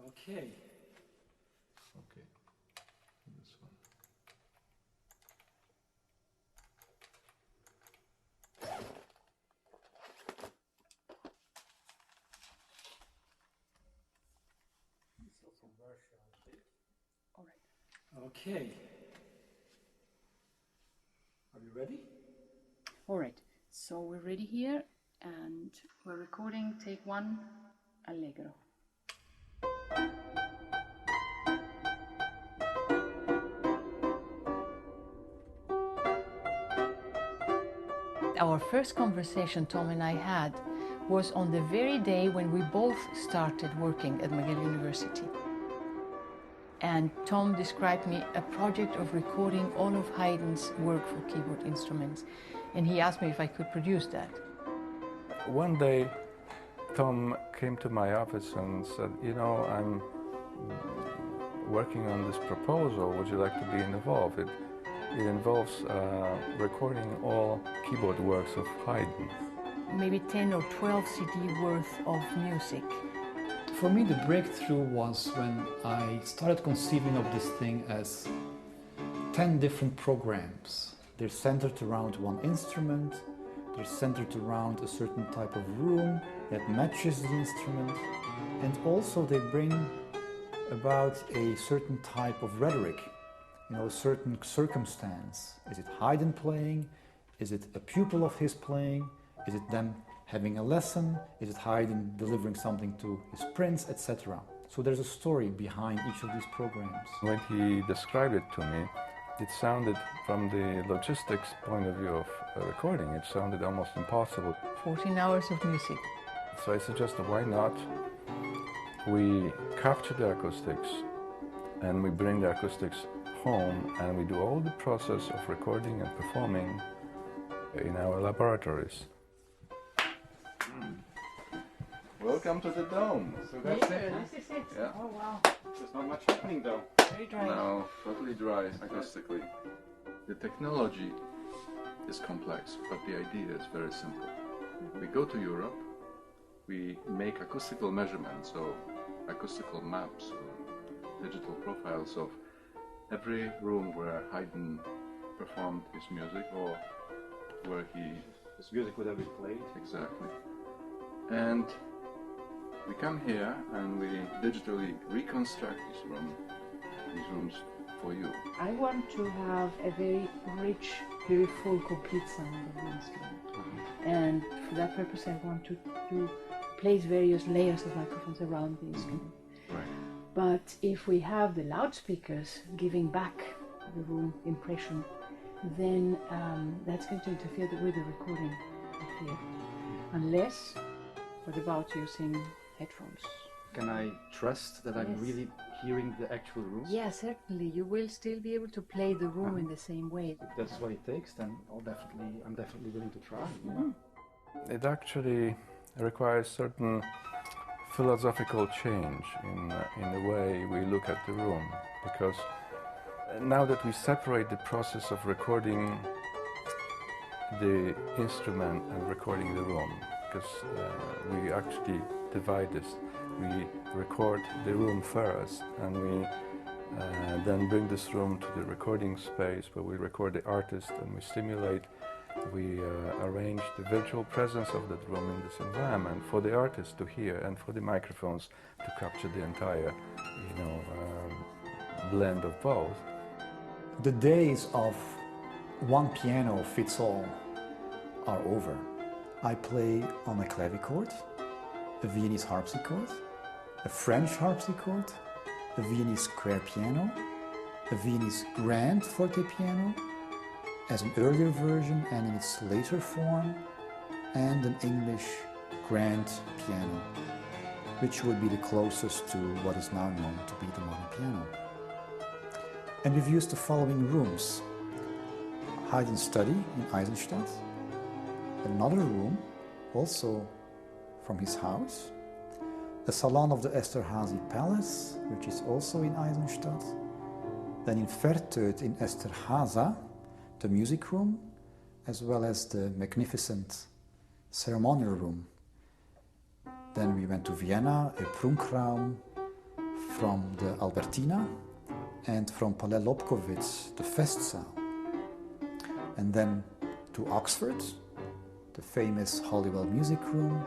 Okay. Okay. This one. All right. Okay. Are you ready? All right. So we're ready here, and we're recording take 1, Allegro. Our first conversation Tom and I had was on the very day when we both started working at McGill University. And Tom described me a project of recording all of Haydn's work for keyboard instruments, and he asked me if I could produce that. One day, Tom came to my office and said, you know, I'm working on this proposal, would you like to be involved? It involves recording all keyboard works of Haydn. Maybe 10 or 12 CD worth of music. For me, the breakthrough was when I started conceiving of this thing as 10 different programs. They're centered around one instrument, they're centered around a certain type of room that matches the instrument, and also they bring about a certain type of rhetoric, you know, a certain circumstance. Is it Haydn playing? Is it a pupil of his playing? Is it them having a lesson? Is it Haydn delivering something to his prince, etc.? So there's a story behind each of these programs. When he described it to me, it sounded, from the logistics point of view of a recording, it sounded almost impossible. 14 hours of music. So I suggested, why not we capture the acoustics and we bring the acoustics home and we do all the process of recording and performing in our laboratories. Welcome to the dome. So that's it. This is it. Yeah. Oh wow. There's not much happening though. Very dry. No, totally dry acoustically. The technology is complex, but the idea is very simple. We go to Europe, we make acoustical measurements, so acoustical maps or digital profiles of every room where Haydn performed his music or where his music would have been played. Exactly. And we come here and we digitally reconstruct these rooms for you. I want to have a very rich, very full, complete sound of the instrument. And for that purpose I want to place various layers of microphones around the instrument. Right. But if we have the loudspeakers giving back the room impression, then that's going to interfere with the recording of here. Unless, what about using headphones? Can I trust that I'm Yes. really hearing the actual room? Yeah, certainly. You will still be able to play the room in the same way. If that's what it takes, then I'm definitely willing to try. It actually requires certain philosophical change in the way we look at the room, because now that we separate the process of recording the instrument and recording the room, because we actually divide this. We record the room first, and we then bring this room to the recording space where we record the artist and we simulate, we arrange the virtual presence of that room in this environment for the artist to hear and for the microphones to capture the entire, blend of both. The days of one piano fits all are over. I play on a clavichord, a Viennese harpsichord, a French harpsichord, a Viennese square piano, a Viennese grand forte piano, as an earlier version and in its later form, and an English grand piano, which would be the closest to what is now known to be the modern piano. And we've used the following rooms: Haydn's study in Eisenstadt, another room, also from his house, the salon of the Esterházy Palace, which is also in Eisenstadt, then in Vertöd in Esterháza, the music room, as well as the magnificent ceremonial room. Then we went to Vienna, a Prunkraum, from the Albertina, and from Palais Lobkowitz, the Festsaal. And then to Oxford, the famous Holywell Music Room,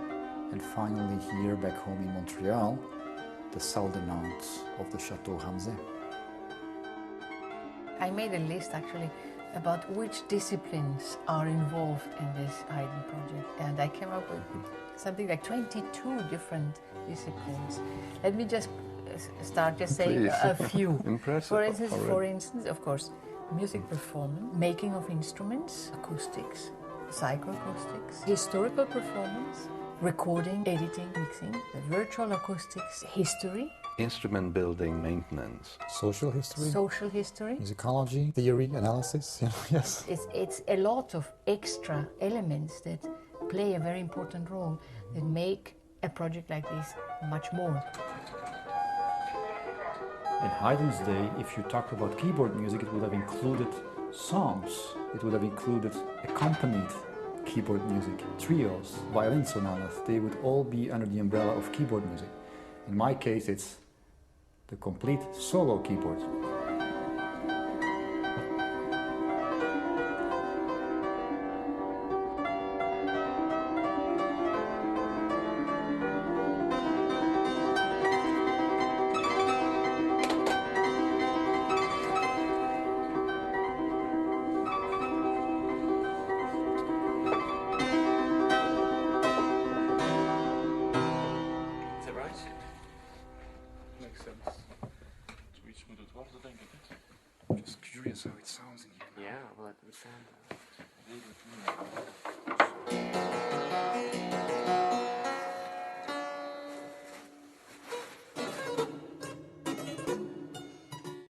and finally here back home in Montreal, the Salle de Nantes of the Chateau Ramsay. I made a list actually about which disciplines are involved in this Haydn project, and I came up with something like 22 different disciplines. Let me just start just saying a few. Impressive. For instance, of course, music performance, making of instruments, acoustics, psychoacoustics, historical performance, recording, editing, mixing, the virtual acoustics, history, Instrument building, maintenance. Social history, musicology, theory, analysis, yes. It's a lot of extra elements that play a very important role that make a project like this much more. In Haydn's day, if you talk about keyboard music, it would have included songs. It would have included accompanied keyboard music, trios, violin sonatas. They would all be under the umbrella of keyboard music. In my case, it's the complete solo keyboard. Just curious how it sounds in here. Yeah, well, it would sound.